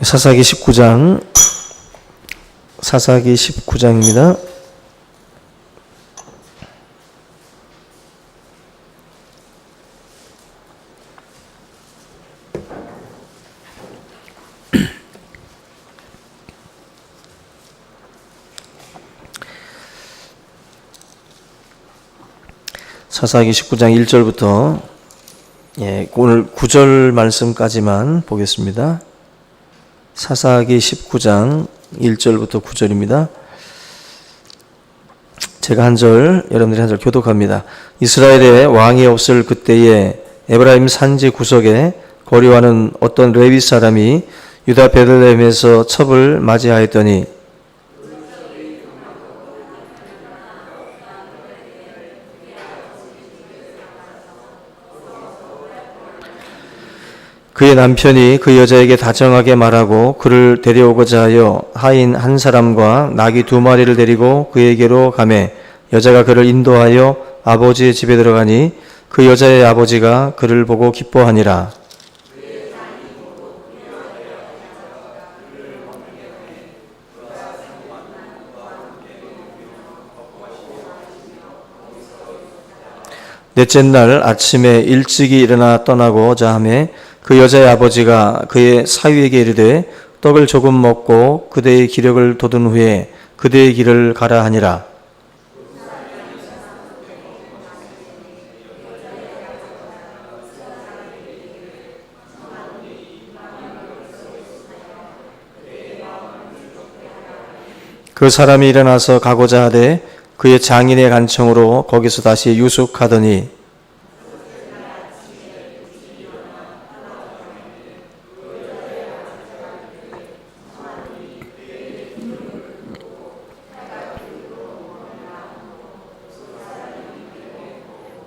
사사기 19장입니다. 사사기 19장 1절부터 오늘 9절 말씀까지만 보겠습니다. 사사기 19장 1절부터 9절입니다. 제가 한 절, 여러분들이 한 절 교독합니다. 이스라엘에 왕이 없을 그때에 에브라임 산지 구석에 거류하는 어떤 레위 사람이 유다 베들레헴에서 첩을 맞이하였더니 그의 남편이 그 여자에게 다정하게 말하고 그를 데려오고자 하여 하인 한 사람과 나귀 2마리를 데리고 그에게로 가매 여자가 그를 인도하여 아버지의 집에 들어가니 그 여자의 아버지가 그를 보고 기뻐하니라. 넷째 날 아침에 일찍이 일어나 떠나고자 하매 그 여자의 아버지가 그의 사위에게 이르되 떡을 조금 먹고 그대의 기력을 돋은 후에 그대의 길을 가라 하니라. 그 사람이 일어나서 가고자 하되 그의 장인의 간청으로 거기서 다시 유숙하더니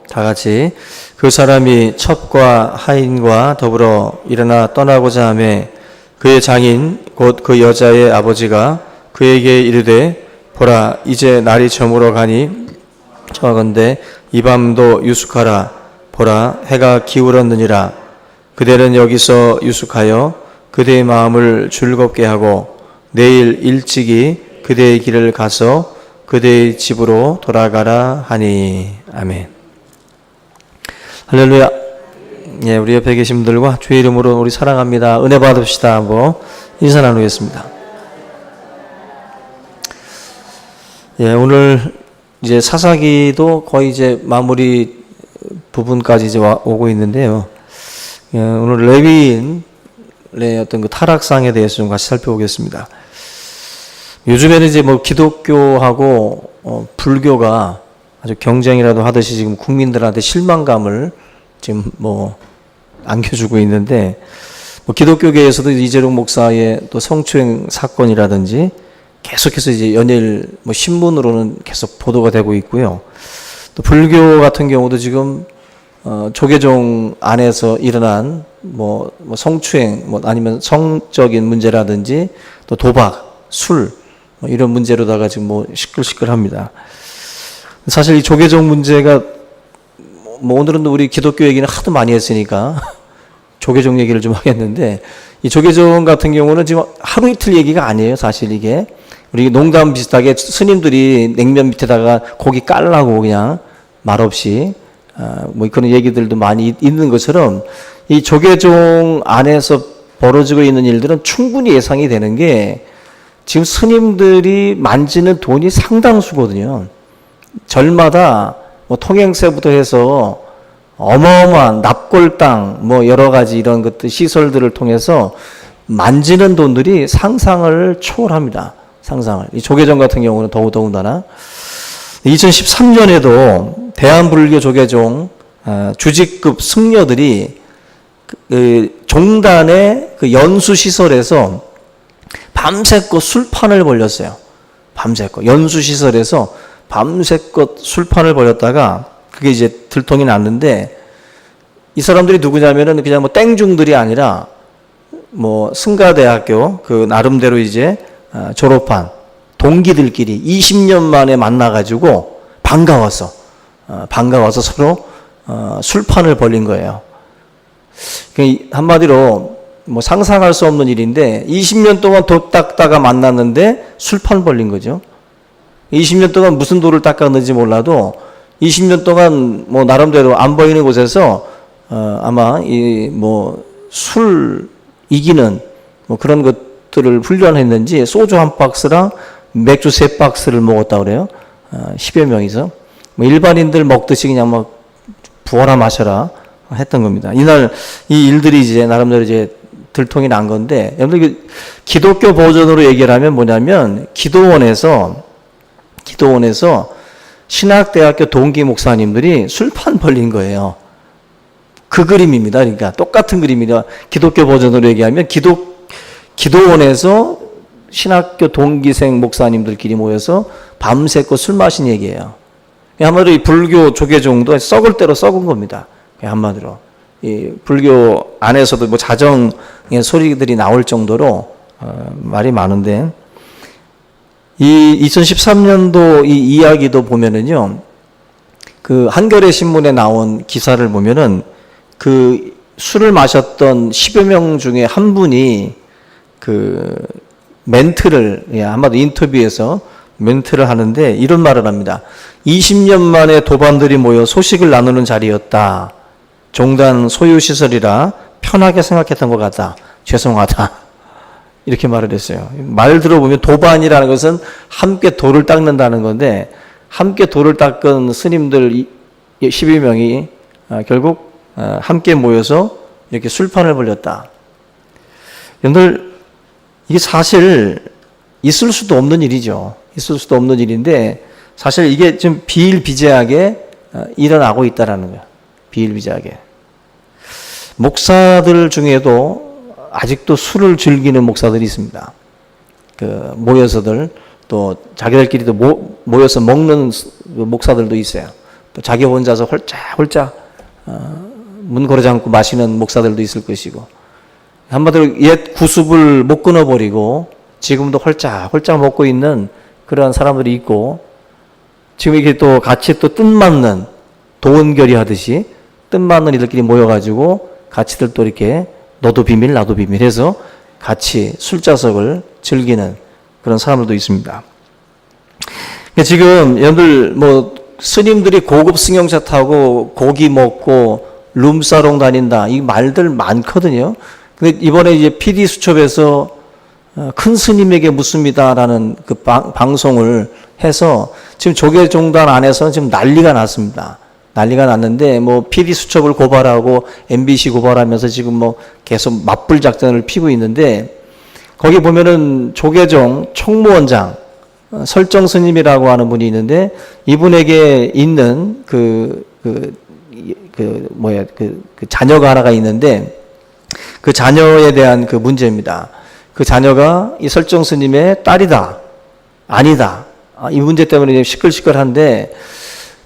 다 같이 그 사람이 첩과 하인과 더불어 일어나 떠나고자 하매 그의 장인 곧 그 여자의 아버지가 그에게 이르되 보라 이제 날이 저물어 가니 청하건대 이 밤도 유숙하라. 보라 해가 기울었느니라. 그대는 여기서 유숙하여 그대의 마음을 즐겁게 하고 내일 일찍이 그대의 길을 가서 그대의 집으로 돌아가라 하니. 아멘. 할렐루야. 우리 옆에 계신 분들과 주의 이름으로 우리 사랑합니다. 은혜 받읍시다. 한번 인사 나누겠습니다. 오늘 이제 사사기도 거의 이제 마무리 부분까지 이제 오고 있는데요. 오늘 레위인의 어떤 그 타락상에 대해서 좀 같이 살펴보겠습니다. 요즘에는 이제 뭐 기독교하고 불교가 아주 경쟁이라도 하듯이 지금 국민들한테 실망감을 지금 뭐 안겨주고 있는데, 뭐 기독교계에서도 이재룡 목사의 또 성추행 사건이라든지 계속해서 이제 연일 뭐 신문으로는 계속 보도가 되고 있고요. 또 불교 같은 경우도 지금 조계종 안에서 일어난 뭐 성추행, 뭐 아니면 성적인 문제라든지 또 도박, 술 뭐 이런 문제로다가 지금 뭐 시끌시끌합니다. 사실 이 조계종 문제가 뭐 오늘은 우리 기독교 얘기는 하도 많이 했으니까 조계종 얘기를 좀 하겠는데, 이 조계종 같은 경우는 지금 하루 이틀 얘기가 아니에요. 사실 이게 우리 농담 비슷하게 스님들이 냉면 밑에다가 고기 깔라고 그냥 말없이 뭐 그런 얘기들도 많이 있는 것처럼 이 조계종 안에서 벌어지고 있는 일들은 충분히 예상이 되는 게, 지금 스님들이 만지는 돈이 상당수거든요. 절마다 뭐 통행세부터 해서 어마어마한 납골당 뭐 여러 가지 이런 것들 시설들을 통해서 만지는 돈들이 상상을 초월합니다. 상상을. 이 조계종 같은 경우는 더더군다나 2013년에도 대한불교 조계종 주직급 승려들이 그 종단의 그 연수 시설에서 밤새껏 술판을 벌렸어요. 밤새껏 연수 시설에서 밤새껏 술판을 벌였다가 그게 이제 들통이 났는데, 이 사람들이 누구냐면은 그냥 뭐 땡중들이 아니라 뭐 승가대학교 그 나름대로 이제 졸업한 동기들끼리 20년 만에 만나가지고 반가워서 서로 술판을 벌린 거예요. 한마디로 뭐 상상할 수 없는 일인데 20년 동안 도 닦다가 만났는데 술판 벌린 거죠. 20년 동안 무슨 돌을 닦았는지 몰라도 20년 동안 뭐 나름대로 안 보이는 곳에서 아마 이 뭐 술 이기는 뭐 그런 것들을 훈련했는지 소주 한 박스랑 맥주 3박스를 먹었다 그래요. 10여 명이서 뭐 일반인들 먹듯이 그냥 막 부어라 마셔라 했던 겁니다. 이날 이 일들이 이제 나름대로 이제 들통이 난 건데, 여러분들 기독교 버전으로 얘기를 하면 뭐냐면 기도원에서 신학대학교 동기 목사님들이 술판 벌린 거예요. 그 그림입니다. 그러니까 똑같은 그림이다. 기독교 버전으로 얘기하면 기도원에서 신학교 동기생 목사님들끼리 모여서 밤새고 술 마신 얘기예요. 한마디로 이 불교 조계종도 썩을 대로 썩은 겁니다. 한마디로 이 불교 안에서도 뭐 자정의 소리들이 나올 정도로 말이 많은데, 이 2013년도 이 이야기도 보면은요, 그 한겨레 신문에 나온 기사를 보면은 그 술을 마셨던 10여 명 중에 한 분이 그 멘트를, 한마디로 인터뷰에서 멘트를 하는데 이런 말을 합니다. 20년 만에 도반들이 모여 소식을 나누는 자리였다. 종단 소유시설이라 편하게 생각했던 것 같다. 죄송하다. 이렇게 말을 했어요. 말 들어보면 도반이라는 것은 함께 돌을 닦는다는 건데, 함께 돌을 닦은 스님들 12명이 결국 함께 모여서 이렇게 술판을 벌렸다. 여러분들, 이게 사실 있을 수도 없는 일이죠. 있을 수도 없는 일인데 사실 이게 좀 비일비재하게 일어나고 있다라는 거예요. 비일비재하게. 목사들 중에도 아직도 술을 즐기는 목사들이 있습니다. 그 모여서들, 또 자기들끼리도 모여서 먹는 목사들도 있어요. 또 자기 혼자서 홀짝 문 고르지 않고 마시는 목사들도 있을 것이고, 한마디로 옛 구습을 못 끊어버리고 지금도 홀짝 먹고 있는 그런 사람들이 있고, 지금 이게 또 같이 또 뜻맞는 도원결의 하듯이 뜻맞는 이들끼리 모여가지고 같이들 또 이렇게 너도 비밀 나도 비밀 해서 같이 술자석을 즐기는 그런 사람들도 있습니다. 지금 여러분들 뭐 스님들이 고급 승용차 타고 고기 먹고 룸사롱 다닌다, 이 말들 많거든요. 근데 이번에 이제 PD 수첩에서 큰 스님에게 묻습니다라는 그 방송을 해서 지금 조계종단 안에서는 지금 난리가 났습니다. 난리가 났는데 뭐 PD 수첩을 고발하고 MBC 고발하면서 지금 뭐 계속 맞불 작전을 피고 있는데, 거기 보면은 조계종 총무원장 설정 스님이라고 하는 분이 있는데, 이분에게 있는 그 자녀가 하나가 있는데, 그 자녀에 대한 그 문제입니다. 그 자녀가 이 설정 스님의 딸이다, 아니다, 이 문제 때문에 시끌시끌한데,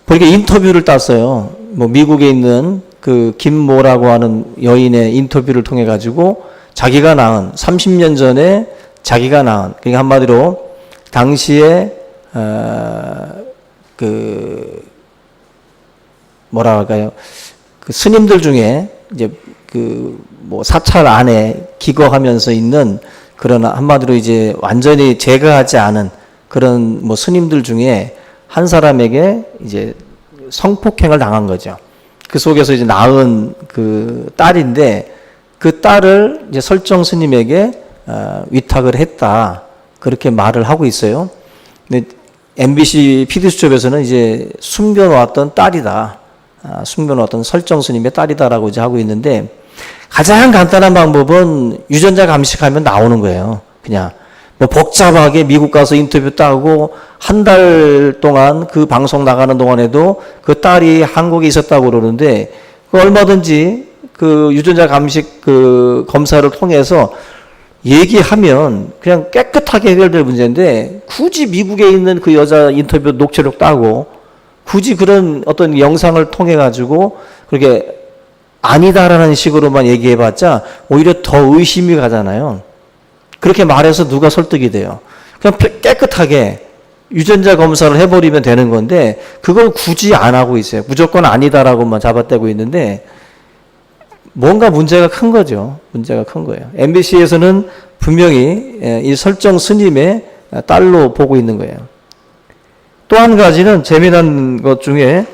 보니까 인터뷰를 땄어요. 뭐 미국에 있는 그 김모라고 하는 여인의 인터뷰를 통해 가지고 자기가 낳은 30년 전에 자기가 낳은, 그러니까 한마디로 당시에 그 뭐라 할까요? 그 스님들 중에 이제 그 뭐 사찰 안에 기거하면서 있는 그런, 한마디로 이제 완전히 제거하지 않은 그런 뭐 스님들 중에 한 사람에게 이제 성폭행을 당한 거죠. 그 속에서 이제 낳은 그 딸인데, 그 딸을 이제 설정 스님에게 위탁을 했다, 그렇게 말을 하고 있어요. 근데 MBC PD수첩에서는 이제 숨겨놓았던 딸이다, 숨겨놓았던 설정 스님의 딸이다라고 이제 하고 있는데, 가장 간단한 방법은 유전자 감식하면 나오는 거예요. 그냥 뭐 복잡하게 미국 가서 인터뷰 따고 한 달 동안 그 방송 나가는 동안에도 그 딸이 한국에 있었다고 그러는데, 그 얼마든지 그 유전자 감식 그 검사를 통해서 얘기하면 그냥 깨끗하게 해결될 문제인데, 굳이 미국에 있는 그 여자 인터뷰 녹취록 따고 굳이 그런 어떤 영상을 통해 가지고 그렇게 아니다라는 식으로만 얘기해봤자 오히려 더 의심이 가잖아요. 그렇게 말해서 누가 설득이 돼요? 그냥 깨끗하게 유전자 검사를 해버리면 되는 건데, 그걸 굳이 안 하고 있어요. 무조건 아니다라고만 잡아떼고 있는데, 뭔가 문제가 큰 거죠. 문제가 큰 거예요. MBC에서는 분명히 이 설정 스님의 딸로 보고 있는 거예요. 또 한 가지는 재미난 것 중에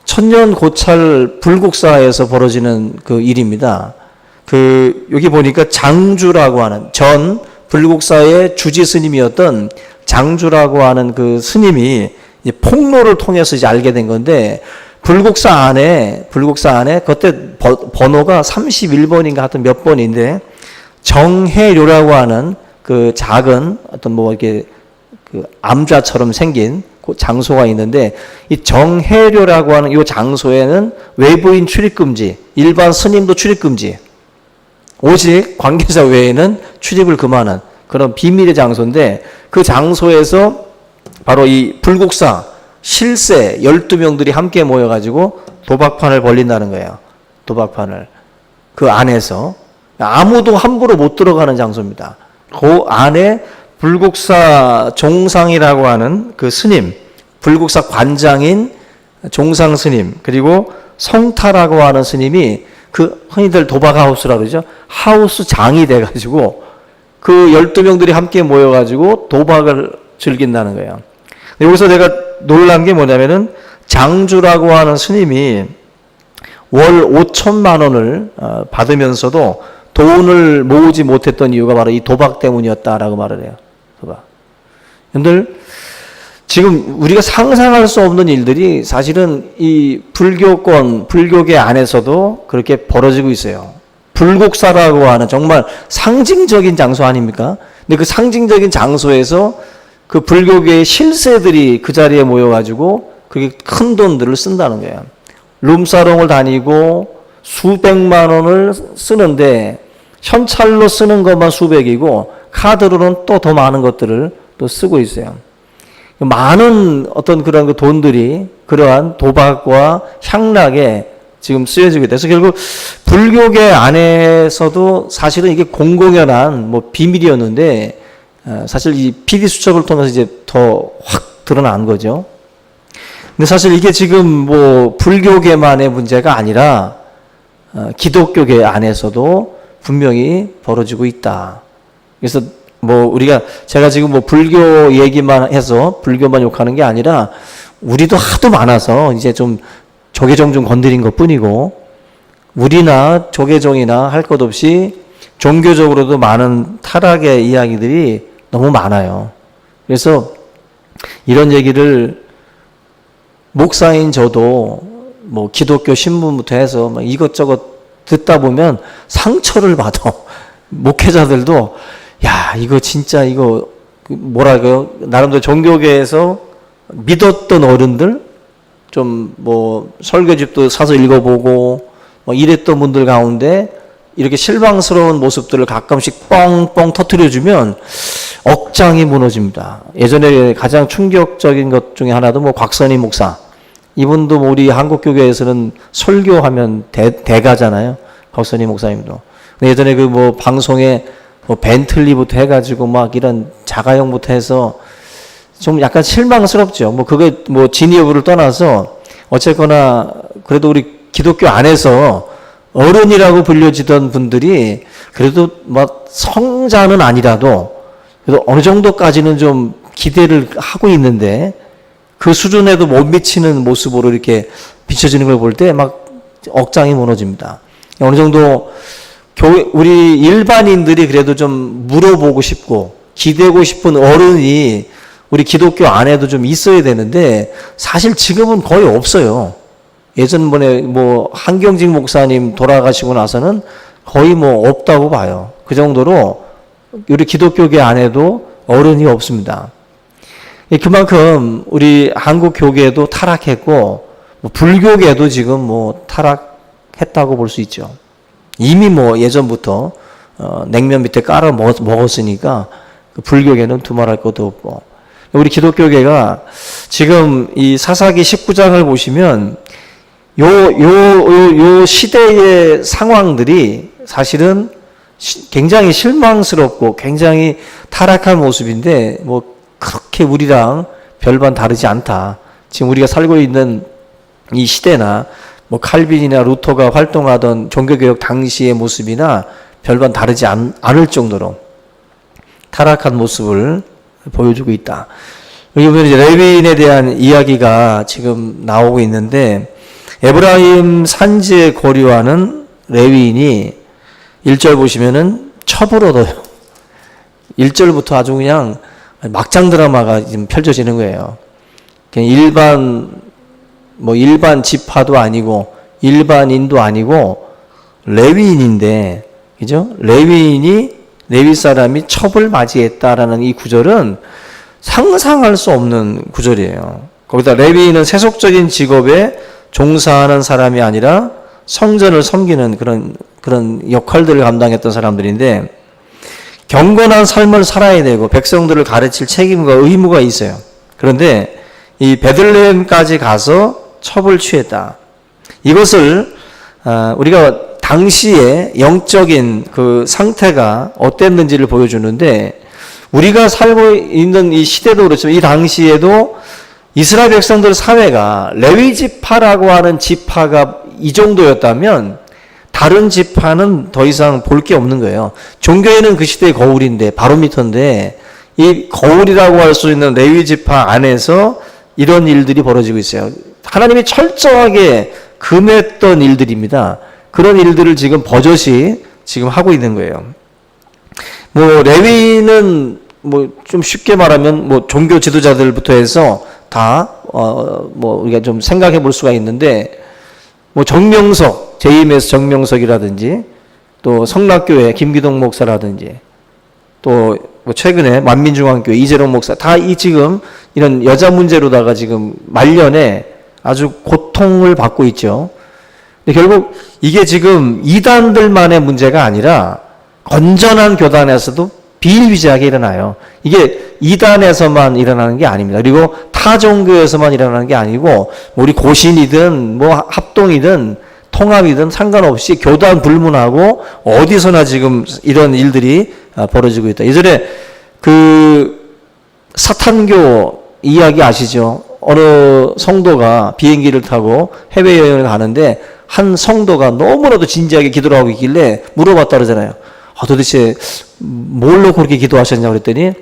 천년고찰 불국사에서 벌어지는 그 일입니다. 여기 보니까 장주라고 하는 전 불국사의 주지 스님이었던 장주라고 하는 그 스님이 이제 폭로를 통해서 이제 알게 된 건데, 불국사 안에 그때 번호가 31번인가 하여튼 몇 번인데, 정해료라고 하는 그 작은 어떤 뭐 이렇게 그 암자처럼 생긴 그 장소가 있는데, 이 정해료라고 하는 이 장소에는 외부인 출입금지, 일반 스님도 출입금지, 오직 관계자 외에는 출입을 금하는 그런 비밀의 장소인데, 그 장소에서 바로 이 불국사 실세 12명들이 함께 모여가지고 도박판을 벌린다는 거예요. 도박판을. 그 안에서 아무도 함부로 못 들어가는 장소입니다. 그 안에 불국사 종상이라고 하는 그 스님, 불국사 관장인 종상 스님, 그리고 성타라고 하는 스님이 그 흔히들 도박하우스라고 그러죠. 하우스 장이 돼가지고 그 12명들이 함께 모여가지고 도박을 즐긴다는 거예요. 여기서 내가 놀란 게 뭐냐면은 장주라고 하는 스님이 월 5천만 원을 받으면서도 돈을 모으지 못했던 이유가 바로 이 도박 때문이었다라고 말을 해요. 도박. 여러분들, 지금 우리가 상상할 수 없는 일들이 사실은 이 불교계 안에서도 그렇게 벌어지고 있어요. 불국사라고 하는 정말 상징적인 장소 아닙니까? 근데 그 상징적인 장소에서 그 불교계의 실세들이 그 자리에 모여가지고 그게 큰 돈들을 쓴다는 거예요. 룸사롱을 다니고 수백만 원을 쓰는데 현찰로 쓰는 것만 수백이고 카드로는 또 더 많은 것들을 또 쓰고 있어요. 많은 어떤 그런 그 돈들이 그러한 도박과 향락에 지금 쓰여지게 돼서 결국 불교계 안에서도 사실은 이게 공공연한 뭐 비밀이었는데 사실 이 PD 수첩을 통해서 이제 더 확 드러난 거죠. 근데 사실 이게 지금 뭐 불교계만의 문제가 아니라 기독교계 안에서도 분명히 벌어지고 있다. 그래서 뭐 제가 지금 뭐 불교 얘기만 해서 불교만 욕하는 게 아니라 우리도 하도 많아서 이제 좀 조계종 좀 건드린 것 뿐이고, 우리나 조계종이나 할 것 없이 종교적으로도 많은 타락의 이야기들이 너무 많아요. 그래서 이런 얘기를 목사인 저도 뭐 기독교 신문부터 해서 막 이것저것 듣다 보면 상처를 받아. 목회자들도 야, 이거 진짜 이거 뭐랄까요? 나름대로 종교계에서 믿었던 어른들, 좀 뭐 설교집도 사서 읽어보고 뭐 이랬던 분들 가운데 이렇게 실망스러운 모습들을 가끔씩 뻥뻥 터뜨려주면 억장이 무너집니다. 예전에 가장 충격적인 것 중에 하나도 뭐 곽선희 목사, 이분도 뭐 우리 한국교회에서는 설교하면 대가잖아요. 곽선희 목사님도. 예전에 그 뭐 방송에 뭐 벤틀리부터 해가지고 막 이런 자가용부터 해서 좀 약간 실망스럽죠. 뭐 그게 뭐 진위 여부를 떠나서 어쨌거나 그래도 우리 기독교 안에서 어른이라고 불려지던 분들이 그래도 막 성자는 아니라도 그래도 어느 정도까지는 좀 기대를 하고 있는데 그 수준에도 못 미치는 모습으로 이렇게 비춰지는 걸 볼 때 막 억장이 무너집니다. 어느 정도 우리 일반인들이 그래도 좀 물어보고 싶고 기대고 싶은 어른이 우리 기독교 안에도 좀 있어야 되는데 사실 지금은 거의 없어요. 예전번에 뭐 한경직 목사님 돌아가시고 나서는 거의 뭐 없다고 봐요. 그 정도로 우리 기독교계 안에도 어른이 없습니다. 그만큼 우리 한국 교계도 타락했고 뭐 불교계도 지금 뭐 타락했다고 볼 수 있죠. 이미 뭐 예전부터 냉면 밑에 깔아 먹었으니까 그 불교계는 두말할 것도 없고, 우리 기독교계가 지금 이 사사기 19장을 보시면 요 시대의 상황들이 사실은 굉장히 실망스럽고 굉장히 타락한 모습인데 뭐 그렇게 우리랑 별반 다르지 않다. 지금 우리가 살고 있는 이 시대나 뭐 칼빈이나 루터가 활동하던 종교개혁 당시의 모습이나 별반 다르지 않을 정도로 타락한 모습을 보여주고 있다. 여기 보면 이제 레위인에 대한 이야기가 지금 나오고 있는데, 에브라임 산지에 거류하는 레위인이 1절 보시면은 첩을 얻어요. 1절부터 아주 그냥 막장 드라마가 지금 펼쳐지는 거예요. 그냥 일반 지파도 아니고 일반인도 아니고 레위인인데, 그죠? 레위 사람이 첩을 맞이했다라는 이 구절은 상상할 수 없는 구절이에요. 거기다 레위인은 세속적인 직업에 종사하는 사람이 아니라 성전을 섬기는 그런 역할들을 감당했던 사람들인데, 경건한 삶을 살아야 되고 백성들을 가르칠 책임과 의무가 있어요. 그런데 이 베들레헴까지 가서 첩을 취했다. 이것을 우리가 당시의 영적인 그 상태가 어땠는지를 보여주는데, 우리가 살고 있는 이 시대도 그렇지만 이 당시에도 이스라엘 백성들 사회가 레위 지파라고 하는 지파가 이 정도였다면 다른 지파는 더 이상 볼 게 없는 거예요. 종교에는 그 시대의 거울인데, 바로미터인데, 이 거울이라고 할 수 있는 레위 지파 안에서 이런 일들이 벌어지고 있어요. 하나님이 철저하게 금했던 일들입니다. 그런 일들을 지금 버젓이 지금 하고 있는 거예요. 뭐 레위는 뭐 좀 쉽게 말하면 뭐 종교 지도자들부터 해서 다 뭐 우리가 좀 생각해 볼 수가 있는데, 뭐 정명석, JMS 정명석이라든지, 또 성락교회 김기동 목사라든지, 또 뭐 최근에 만민중앙교회 이재롱 목사, 다 이 지금 이런 여자 문제로다가 지금 말년에 아주 고통을 받고 있죠. 근데 결국 이게 지금 이단들만의 문제가 아니라 건전한 교단에서도 비일비재하게 일어나요. 이게 이단에서만 일어나는 게 아닙니다. 그리고 타 종교에서만 일어나는 게 아니고, 우리 고신이든 뭐 합동이든 통합이든 상관없이 교단 불문하고 어디서나 지금 이런 일들이 벌어지고 있다. 예전에 그 사탄교 이야기 아시죠? 어느 성도가 비행기를 타고 해외여행을 가는데 한 성도가 너무나도 진지하게 기도를 하고 있길래 물어봤다 그러잖아요. 도대체 뭘로 그렇게 기도하셨냐고 그랬더니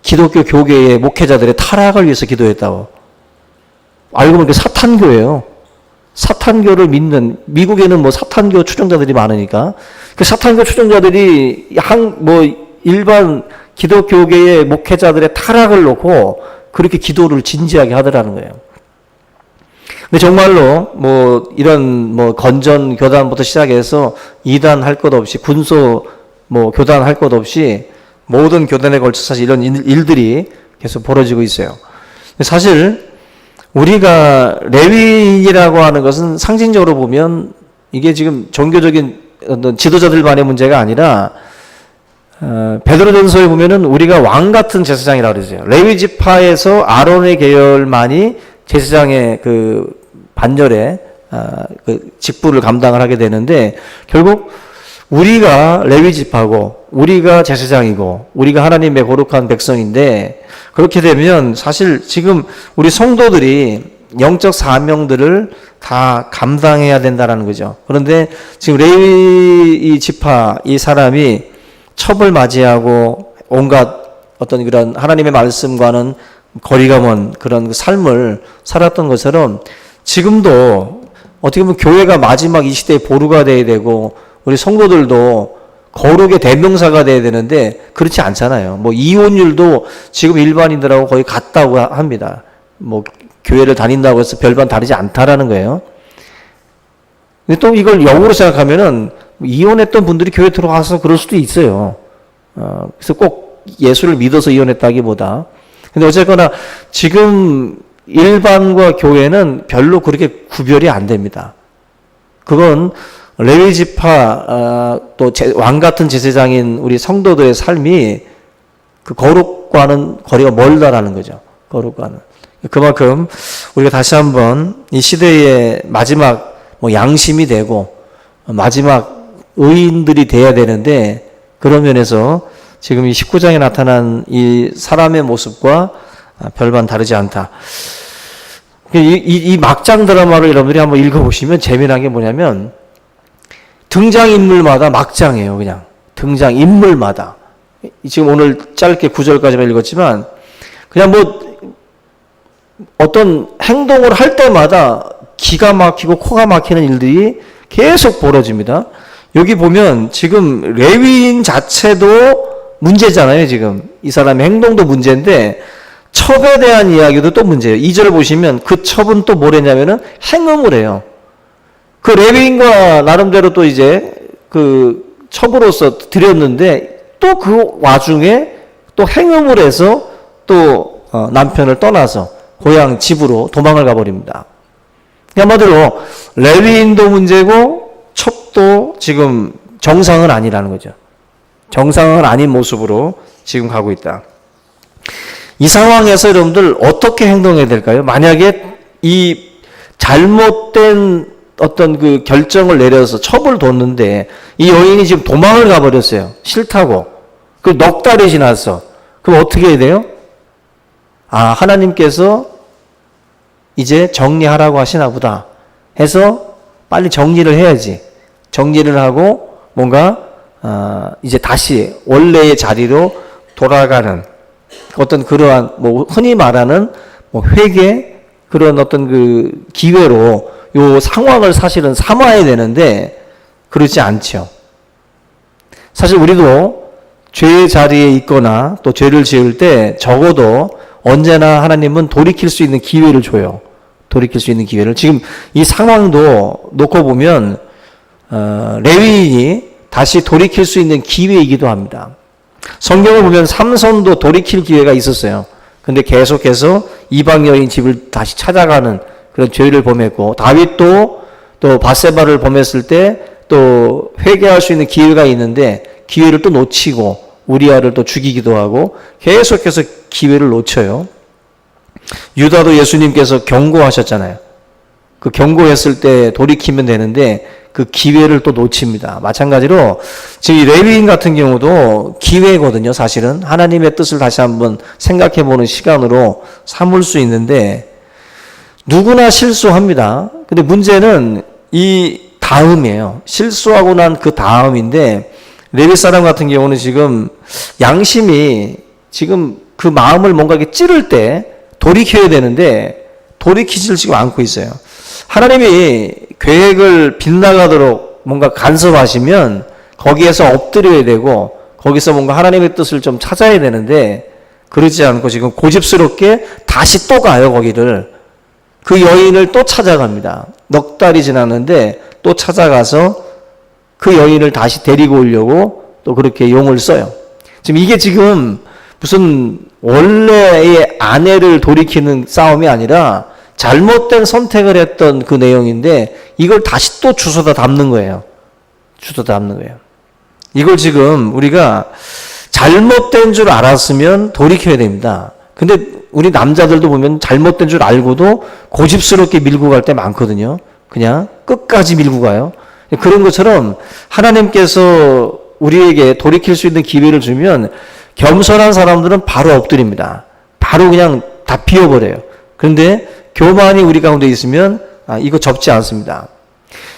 기독교 교계의 목회자들의 타락을 위해서 기도했다고. 알고 보니까 사탄교예요. 사탄교를 믿는, 미국에는 뭐 사탄교 추종자들이 많으니까 그 사탄교 추종자들이 일반 기독교계의 목회자들의 타락을 놓고 그렇게 기도를 진지하게 하더라는 거예요. 근데 정말로 뭐 이런 뭐 건전 교단부터 시작해서 이단 할 것 없이 군소 뭐 교단 할 것 없이 모든 교단에 걸쳐 사실 이런 일들이 계속 벌어지고 있어요. 사실 우리가 레위인이라고 하는 것은 상징적으로 보면 이게 지금 종교적인 어떤 지도자들만의 문제가 아니라 베드로전서에 보면은 우리가 왕 같은 제사장이라고 그러죠. 레위 지파에서 아론의 계열만이 제사장의 그 반열에 그 직분을 감당을 하게 되는데, 결국 우리가 레위 지파고 우리가 제사장이고 우리가 하나님의 거룩한 백성인데, 그렇게 되면 사실 지금 우리 성도들이 영적 사명들을 다 감당해야 된다라는 거죠. 그런데 지금 레위 이 지파 이 사람이 첩을 맞이하고 온갖 어떤 그런 하나님의 말씀과는 거리가 먼 그런 삶을 살았던 것처럼 지금도 어떻게 보면 교회가 마지막 이 시대의 보루가 돼야 되고 우리 성도들도 거룩의 대명사가 돼야 되는데 그렇지 않잖아요. 뭐 이혼율도 지금 일반인들하고 거의 같다고 합니다. 뭐 교회를 다닌다고 해서 별반 다르지 않다라는 거예요. 근데 또 이걸 역으로 생각하면은 이혼했던 분들이 교회 들어와서 그럴 수도 있어요. 그래서 꼭 예수를 믿어서 이혼했다기보다. 근데 어쨌거나 지금 일반과 교회는 별로 그렇게 구별이 안 됩니다. 그건 레위 지파 또 왕 같은 제사장인 우리 성도들의 삶이 그 거룩과는 거리가 멀다라는 거죠. 거룩과는. 그만큼 우리가 다시 한번 이 시대의 마지막 뭐 양심이 되고 마지막 의인들이 돼야 되는데, 그런 면에서 지금 이 19장에 나타난 이 사람의 모습과 별반 다르지 않다. 이 막장 드라마를 여러분들이 한번 읽어보시면 재미난 게 뭐냐면 등장인물마다 막장이에요. 그냥 등장인물마다. 지금 오늘 짧게 9절까지만 읽었지만 그냥 뭐 어떤 행동을 할 때마다 기가 막히고 코가 막히는 일들이 계속 벌어집니다. 여기 보면 지금 레위인 자체도 문제잖아요. 지금 이 사람의 행동도 문제인데 첩에 대한 이야기도 또 문제예요. 2절 보시면 그 첩은 또 뭐랬냐면은 행음을 해요. 그 레위인과 나름대로 또 이제 그 첩으로서 드렸는데 또 그 와중에 또 행음을 해서 또 남편을 떠나서 고향 집으로 도망을 가버립니다. 한마디로 레위인도 문제고 첩도 지금 정상은 아니라는 거죠. 정상은 아닌 모습으로 지금 가고 있다. 이 상황에서 여러분들 어떻게 행동해야 될까요? 만약에 이 잘못된 어떤 그 결정을 내려서 첩을 뒀는데 이 여인이 지금 도망을 가버렸어요. 싫다고. 그 넉 달이 지났어. 그럼 어떻게 해야 돼요? 하나님께서 이제 정리하라고 하시나 보다 해서 빨리 정리를 해야지. 정리를 하고 뭔가 이제 다시 원래의 자리로 돌아가는 어떤 그러한 뭐 흔히 말하는 뭐 회개 그런 어떤 그 기회로 요 상황을 사실은 삼아야 되는데 그렇지 않죠. 사실 우리도 죄의 자리에 있거나 또 죄를 지을 때 적어도 언제나 하나님은 돌이킬 수 있는 기회를 줘요. 돌이킬 수 있는 기회를. 지금 이 상황도 놓고 보면 레위인이 다시 돌이킬 수 있는 기회이기도 합니다. 성경을 보면 삼손도 돌이킬 기회가 있었어요. 근데 계속해서 이방 여인 집을 다시 찾아가는 그런 죄를 범했고 다윗도 또 바세바를 범했을 때 또 회개할 수 있는 기회가 있는데 기회를 또 놓치고 우리아를 또 죽이기도 하고 계속해서 기회를 놓쳐요. 유다도 예수님께서 경고하셨잖아요. 그 경고했을 때 돌이키면 되는데 그 기회를 또 놓칩니다. 마찬가지로 지금 이 레위인 같은 경우도 기회거든요. 사실은 하나님의 뜻을 다시 한번 생각해보는 시간으로 삼을 수 있는데 누구나 실수합니다. 근데 문제는 이 다음이에요. 실수하고 난 그 다음인데 레위 사람 같은 경우는 지금 양심이 지금 그 마음을 뭔가 이렇게 찌를 때 돌이켜야 되는데 돌이키질 지금 않고 있어요. 하나님이 계획을 빗나가도록 뭔가 간섭하시면 거기에서 엎드려야 되고 거기서 뭔가 하나님의 뜻을 좀 찾아야 되는데 그러지 않고 지금 고집스럽게 다시 또 가요. 거기를. 그 여인을 또 찾아갑니다. 넉 달이 지났는데 또 찾아가서 그 여인을 다시 데리고 오려고 또 그렇게 용을 써요. 지금 이게 지금 무슨 원래의 아내를 돌이키는 싸움이 아니라 잘못된 선택을 했던 그 내용인데 이걸 다시 또 주워다 담는 거예요. 주워다 담는 거예요. 이걸 지금 우리가 잘못된 줄 알았으면 돌이켜야 됩니다. 근데 우리 남자들도 보면 잘못된 줄 알고도 고집스럽게 밀고 갈 때 많거든요. 그냥 끝까지 밀고 가요. 그런 것처럼 하나님께서 우리에게 돌이킬 수 있는 기회를 주면 겸손한 사람들은 바로 엎드립니다. 바로 그냥 다 비워버려요. 그런데 교만이 우리 가운데 있으면 이거 접지 않습니다.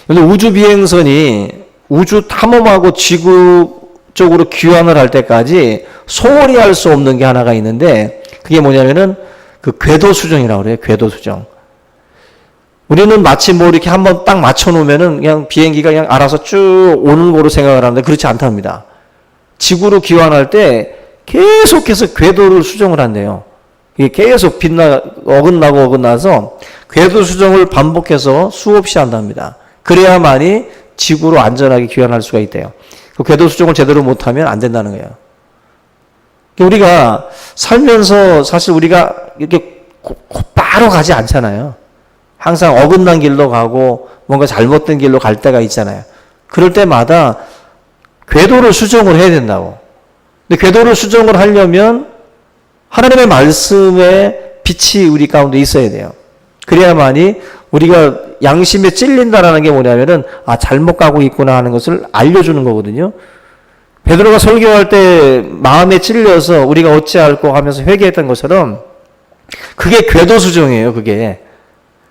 우주 비행선이 우주 탐험하고 지구 쪽으로 귀환을 할 때까지 소홀히 할 수 없는 게 하나가 있는데 그게 뭐냐면은 그 궤도 수정이라고 그래요. 궤도 수정. 우리는 마치 뭐 이렇게 한번 딱 맞춰놓으면은 그냥 비행기가 그냥 알아서 쭉 오는 거로 생각을 하는데 그렇지 않답니다. 지구로 귀환할 때 계속해서 궤도를 수정을 한대요. 이게 계속 어긋나서 궤도 수정을 반복해서 수없이 한답니다. 그래야만이 지구로 안전하게 귀환할 수가 있대요. 그 궤도 수정을 제대로 못하면 안 된다는 거예요. 우리가 살면서 사실 우리가 이렇게 곧바로 가지 않잖아요. 항상 어긋난 길로 가고 뭔가 잘못된 길로 갈 때가 있잖아요. 그럴 때마다 궤도를 수정을 해야 된다고. 근데 궤도를 수정을 하려면 하나님의 말씀의 빛이 우리 가운데 있어야 돼요. 그래야만이 우리가 양심에 찔린다라는 게 뭐냐면은 잘못 가고 있구나 하는 것을 알려주는 거거든요. 베드로가 설교할 때 마음에 찔려서 우리가 어찌할꼬 하면서 회개했던 것처럼 그게 궤도 수정이에요. 그게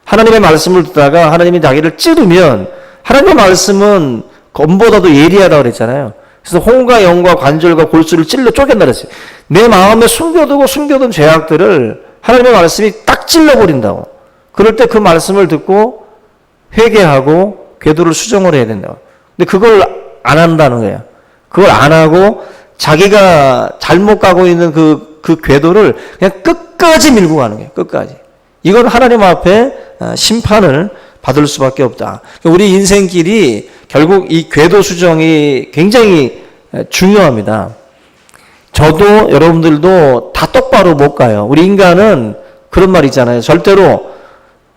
하나님의 말씀을 듣다가 하나님이 자기를 찌르면 하나님의 말씀은 검보다도 예리하다고 그랬잖아요. 그래서 혼과 영과 관절과 골수를 찔러 쪼갠다 그랬어요. 내 마음에 숨겨둔 죄악들을 하나님의 말씀이 딱 찔러버린다고. 그럴 때 그 말씀을 듣고 회개하고 궤도를 수정을 해야 된다고. 근데 그걸 안 한다는 거예요. 그걸 안 하고 자기가 잘못 가고 있는 그 궤도를 그냥 끝까지 밀고 가는 거예요. 끝까지. 이건 하나님 앞에 심판을 받을 수밖에 없다. 우리 인생길이 결국 이 궤도 수정이 굉장히 중요합니다. 저도 여러분들도 다 똑바로 못 가요. 우리 인간은 그런 말 있잖아요. 절대로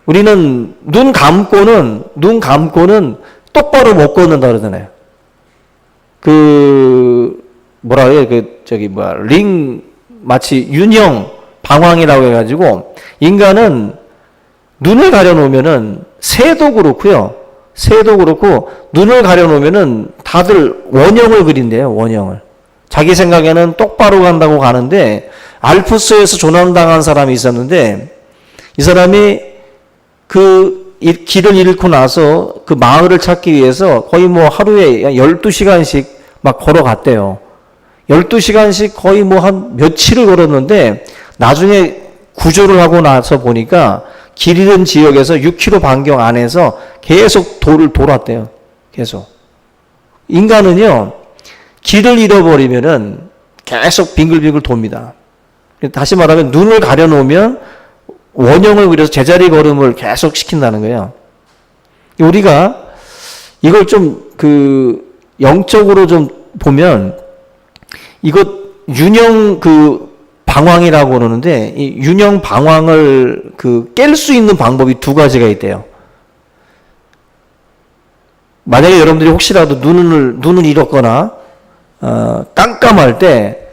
우리는 눈 감고는 똑바로 못 걷는다 그러잖아요. 마치 윤형 방황이라고 해가지고 인간은 눈을 가려놓으면은 새도 그렇고 눈을 가려놓으면은 다들 원형을 그린대요. 원형을. 자기 생각에는 똑바로 간다고 가는데 알프스에서 조난당한 사람이 있었는데 이 사람이 그 길을 잃고 나서 그 마을을 찾기 위해서 거의 하루에 12시간씩 막 걸어갔대요. 12시간씩 거의 한 며칠을 걸었는데 나중에 구조를 하고 나서 보니까 길 잃은 지역에서 6km 반경 안에서 계속 돌았대요. 계속. 인간은요, 길을 잃어버리면은 계속 빙글빙글 돕니다. 다시 말하면 눈을 가려놓으면 원형을 그려서 제자리 걸음을 계속 시킨다는 거예요. 우리가 이걸 좀 영적으로 좀 보면 이것 윤형 방황이라고 그러는데 이 윤형 방황을 깰 수 있는 방법이 두 가지가 있대요. 만약에 여러분들이 혹시라도 눈을 잃었거나 깜깜할 때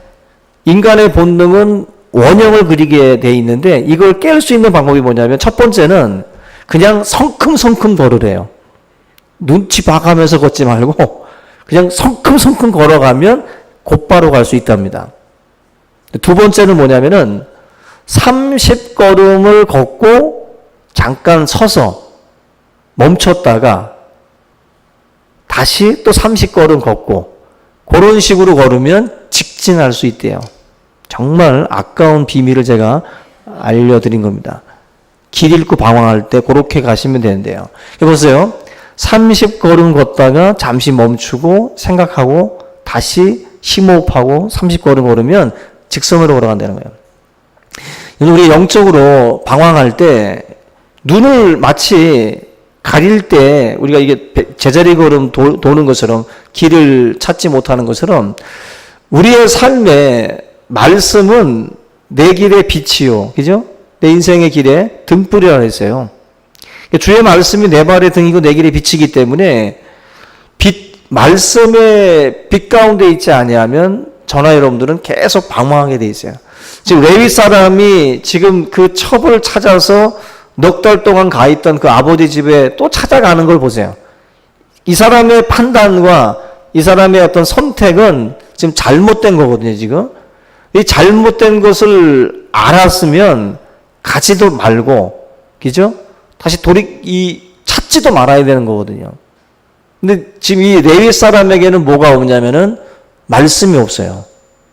인간의 본능은 원형을 그리게 돼 있는데 이걸 깰 수 있는 방법이 뭐냐면 첫 번째는 그냥 성큼성큼 걸으래요. 눈치 봐가면서 걷지 말고 그냥 성큼성큼 걸어가면 곧바로 갈 수 있답니다. 두 번째는 뭐냐면은 30걸음을 걷고 잠깐 서서 멈췄다가 다시 또 30걸음 걷고 그런 식으로 걸으면 직진할 수 있대요. 정말 아까운 비밀을 제가 알려드린 겁니다. 길 잃고 방황할 때 그렇게 가시면 되는데요. 보세요. 30걸음 걷다가 잠시 멈추고 생각하고 다시 심호흡하고 30걸음 걸으면 직선으로 걸어간다는 거예요. 우리 영적으로 방황할 때 눈을 마치 가릴 때 우리가 이게 제자리 걸음 도는 것처럼 길을 찾지 못하는 것처럼 우리의 삶에 말씀은 내 길의 빛이요. 그죠? 내 인생의 길에 등불이라고 했어요. 주의 말씀이 내 발의 등이고 내 길의 빛이기 때문에 말씀의 빛 가운데 있지 아니하면 저나 여러분들은 계속 방황하게 돼 있어요. 지금 레위 사람이 지금 그 첩을 찾아서 넉 달 동안 가 있던 그 아버지 집에 또 찾아가는 걸 보세요. 이 사람의 판단과 이 사람의 어떤 선택은 지금 잘못된 거거든요, 지금. 이 잘못된 것을 알았으면 가지도 말고, 그죠? 다시 찾지도 말아야 되는 거거든요. 근데 지금 이 레위 사람에게는 뭐가 없냐면은 말씀이 없어요.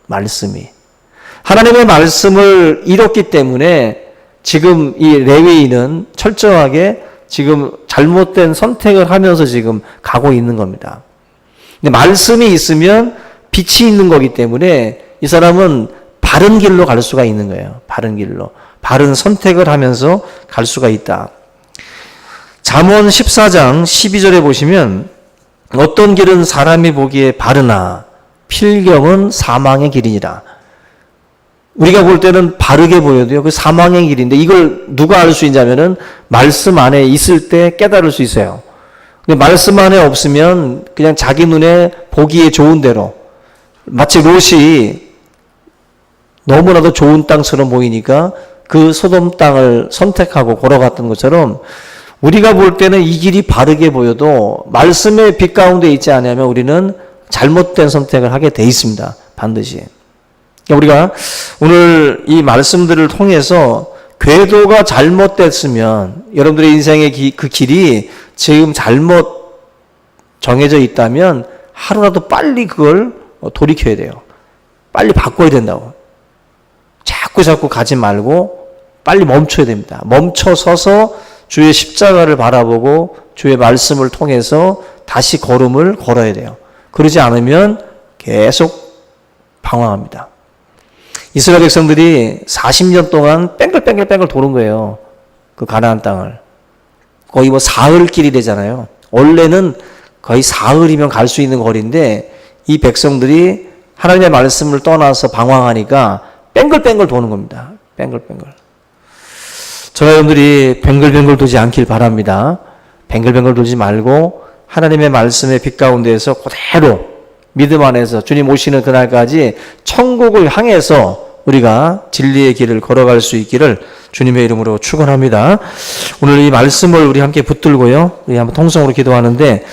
말씀이. 하나님의 말씀을 잃었기 때문에 지금 이 레위인은 철저하게 지금 잘못된 선택을 하면서 지금 가고 있는 겁니다. 근데 말씀이 있으면 빛이 있는 거기 때문에 이 사람은 바른 길로 갈 수가 있는 거예요. 바른 길로. 바른 선택을 하면서 갈 수가 있다. 잠언 14장 12절에 보시면 어떤 길은 사람이 보기에 바르나 필경은 사망의 길이니라. 우리가 볼 때는 바르게 보여도요, 그 사망의 길인데 이걸 누가 알 수 있냐면은 말씀 안에 있을 때 깨달을 수 있어요. 근데 말씀 안에 없으면 그냥 자기 눈에 보기에 좋은 대로 마치 롯이 너무나도 좋은 땅처럼 보이니까 그 소돔 땅을 선택하고 걸어갔던 것처럼 우리가 볼 때는 이 길이 바르게 보여도 말씀의 빛 가운데 있지 않으면 우리는 잘못된 선택을 하게 돼 있습니다. 반드시. 우리가 오늘 이 말씀들을 통해서 궤도가 잘못됐으면, 여러분들의 인생의 그 길이 지금 잘못 정해져 있다면 하루라도 빨리 그걸 돌이켜야 돼요. 빨리 바꿔야 된다고. 자꾸 가지 말고 빨리 멈춰야 됩니다. 멈춰 서서 주의 십자가를 바라보고 주의 말씀을 통해서 다시 걸음을 걸어야 돼요. 그러지 않으면 계속 방황합니다. 이스라엘 백성들이 40년 동안 뺑글뺑글 도는 거예요. 그 가나안 땅을. 거의 뭐 사흘길이 되잖아요. 원래는 거의 사흘이면 갈 수 있는 거리인데 이 백성들이 하나님의 말씀을 떠나서 방황하니까 뺑글뺑글 도는 겁니다. 뺑글뺑글. 저와 여러분들이 뱅글뱅글 돌지 않길 바랍니다. 뱅글뱅글 돌지 말고 하나님의 말씀의 빛 가운데에서 그대로 믿음 안에서 주님 오시는 그날까지 천국을 향해서 우리가 진리의 길을 걸어갈 수 있기를 주님의 이름으로 축원합니다. 오늘 이 말씀을 우리 함께 붙들고요. 우리 한번 통성으로 기도하는데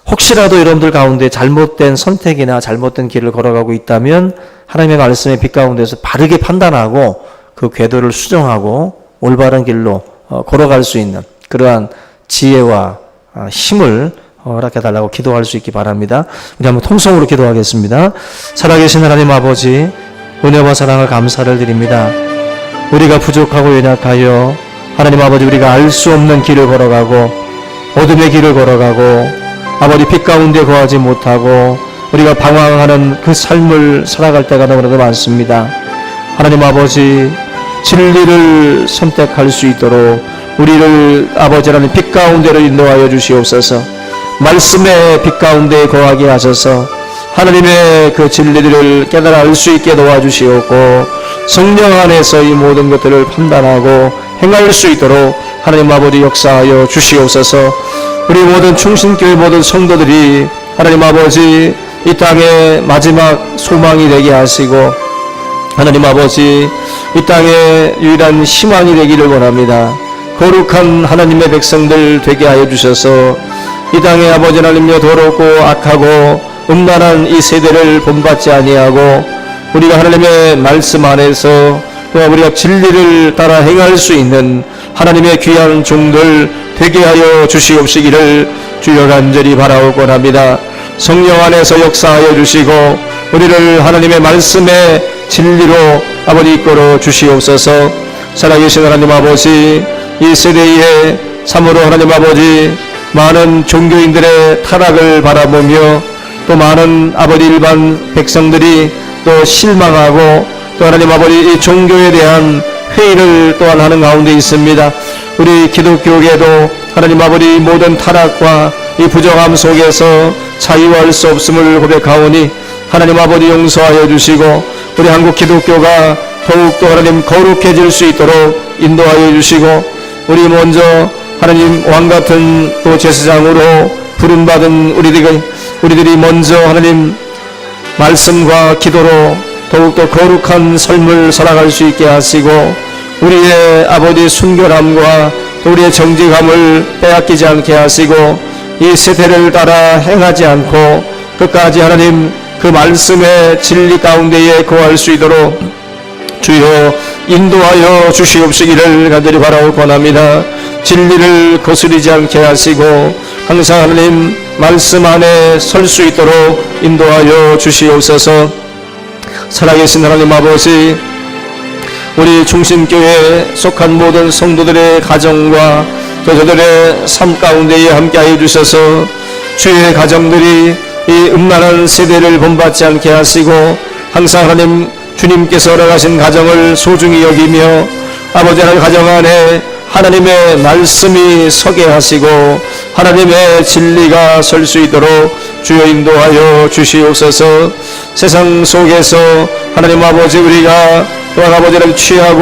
혹시라도 여러분들 가운데 잘못된 선택이나 잘못된 길을 걸어가고 있다면 하나님의 말씀의 빛 가운데서 바르게 판단하고 그 궤도를 수정하고 올바른 길로 걸어갈 수 있는 그러한 지혜와 힘을 허락해달라고 기도할 수 있기 바랍니다. 우리 한번 통성으로 기도하겠습니다. 살아계신 하나님 아버지, 은혜와 사랑을 감사를 드립니다. 우리가 부족하고 연약하여 하나님 아버지 우리가 알 수 없는 길을 걸어가고 어둠의 길을 걸어가고 아버지 빛 가운데 거하지 못하고 우리가 방황하는 그 삶을 살아갈 때가 너무나도 많습니다. 하나님 아버지, 진리를 선택할 수 있도록 우리를 아버지라는 빛 가운데로 인도하여 주시옵소서. 말씀의 빛 가운데 거하게 하셔서 하나님의 그 진리들을 깨달아 알 수 있게 도와주시옵고 성령 안에서 이 모든 것들을 판단하고 행할 수 있도록 하나님 아버지 역사하여 주시옵소서. 우리 모든 충신교회 모든 성도들이 하나님 아버지 이 땅의 마지막 소망이 되게 하시고 하나님 아버지 이 땅의 유일한 희망이 되기를 원합니다. 거룩한 하나님의 백성들 되게 하여 주셔서 이 땅에 아버지 하나님여 더럽고 악하고 음란한 이 세대를 본받지 아니하고 우리가 하나님의 말씀 안에서 또 우리가 진리를 따라 행할 수 있는 하나님의 귀한 종들 되게 하여 주시옵시기를 주여 간절히 바라오곤 합니다. 성령 안에서 역사하여 주시고 우리를 하나님의 말씀의 진리로 아버지 이끌어 주시옵소서. 살아계신 하나님 아버지, 이 세대에 참으로 하나님 아버지 많은 종교인들의 타락을 바라보며 또 많은 아버지 일반 백성들이 또 실망하고 또 하나님 아버지 이 종교에 대한 회의를 또한 하는 가운데 있습니다. 우리 기독교계도 하나님 아버지 모든 타락과 이 부정함 속에서 자유할 수 없음을 고백하오니 하나님 아버지 용서하여 주시고 우리 한국 기독교가 더욱더 하나님 거룩해질 수 있도록 인도하여 주시고 우리 먼저 하나님 왕같은 또 제사장으로 부름받은 우리들이 먼저 하나님 말씀과 기도로 더욱더 거룩한 삶을 살아갈 수 있게 하시고 우리의 아버지 순결함과 또 우리의 정직함을 빼앗기지 않게 하시고 이 세대를 따라 행하지 않고 끝까지 하나님 그 말씀의 진리 가운데에 거할 수 있도록 주여 인도하여 주시옵시기를 간절히 바라고 권합니다. 진리를 거스르지 않게 하시고 항상 하나님 말씀 안에 설 수 있도록 인도하여 주시옵소서. 살아계신 하나님 아버지, 우리 중심교회에 속한 모든 성도들의 가정과 또 저들의 삶 가운데에 함께하여 주셔서 주의 가정들이 이 음란한 세대를 본받지 않게 하시고 항상 하나님 주님께서 허락하신 가정을 소중히 여기며 아버지 하나님 가정 안에 하나님의 말씀이 서게 하시고 하나님의 진리가 설 수 있도록 주여 인도하여 주시옵소서. 세상 속에서 하나님 아버지 우리가 또한 아버지를 취하고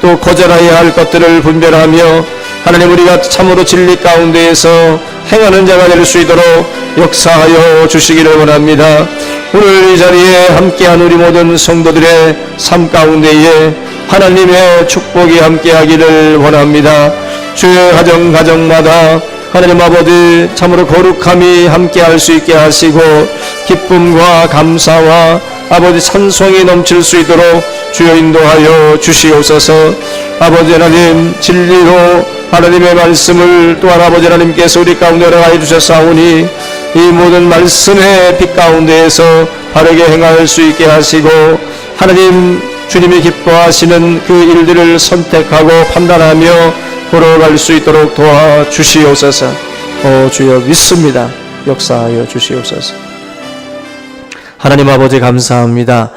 또 거절해야 할 것들을 분별하며 하나님 우리가 참으로 진리 가운데에서 행하는 자가 될 수 있도록 역사하여 주시기를 원합니다. 오늘 이 자리에 함께한 우리 모든 성도들의 삶 가운데에 하나님의 축복이 함께하기를 원합니다. 주의 가정마다 하나님 아버지 참으로 거룩함이 함께할 수 있게 하시고 기쁨과 감사와 아버지 찬송이 넘칠 수 있도록 주여 인도하여 주시옵소서. 아버지 하나님, 진리로 하나님의 말씀을 또한 아버지 하나님께서 우리 가운데 허락하여 주셨사오니 이 모든 말씀의 빛 가운데에서 바르게 행할 수 있게 하시고 하나님 주님이 기뻐하시는 그 일들을 선택하고 판단하며 걸어갈 수 있도록 도와주시옵소서. 주여 믿습니다. 역사하여 주시옵소서. 하나님 아버지 감사합니다.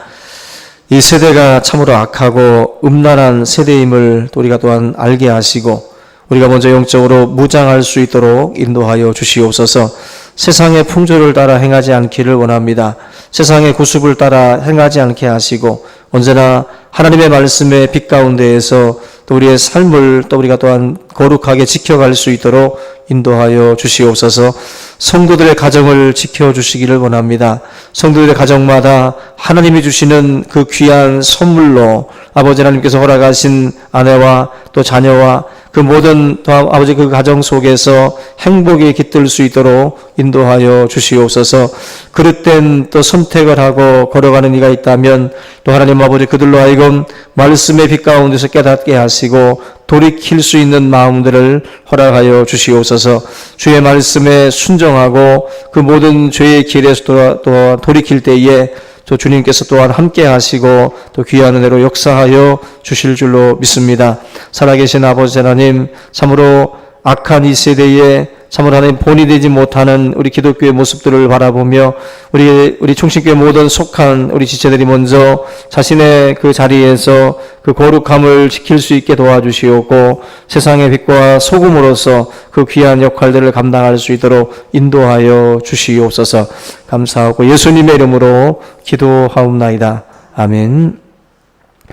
이 세대가 참으로 악하고 음란한 세대임을 우리가 또한 알게 하시고 우리가 먼저 영적으로 무장할 수 있도록 인도하여 주시옵소서. 세상의 풍조를 따라 행하지 않기를 원합니다. 세상의 구습을 따라 행하지 않게 하시고 언제나 하나님의 말씀의 빛 가운데에서 또 우리의 삶을 또 우리가 또한 거룩하게 지켜갈 수 있도록 인도하여 주시옵소서. 성도들의 가정을 지켜주시기를 원합니다. 성도들의 가정마다 하나님이 주시는 그 귀한 선물로 아버지 하나님께서 허락하신 아내와 또 자녀와 그 모든 또 아버지 그 가정 속에서 행복에 깃들 수 있도록 인도하여 주시옵소서. 그릇된 또 선택을 하고 걸어가는 이가 있다면 또 하나님 아버지 그들로 하여금 말씀의 빛 가운데서 깨닫게 하시고 돌이킬 수 있는 마음들을 허락하여 주시옵소서. 주의 말씀에 순종하고 그 모든 죄의 길에서 또 돌이킬 때에 또 주님께서 또한 함께 하시고 또 귀한 은혜로 역사하여 주실 줄로 믿습니다. 살아계신 아버지 하나님, 참으로 악한 이 세대에 참으로 하나님 본이 되지 못하는 우리 기독교의 모습들을 바라보며 우리 충신교회 모든 속한 우리 지체들이 먼저 자신의 그 자리에서 그 거룩함을 지킬 수 있게 도와주시옵고 세상의 빛과 소금으로서 그 귀한 역할들을 감당할 수 있도록 인도하여 주시옵소서. 감사하고 예수님의 이름으로 기도하옵나이다. 아멘.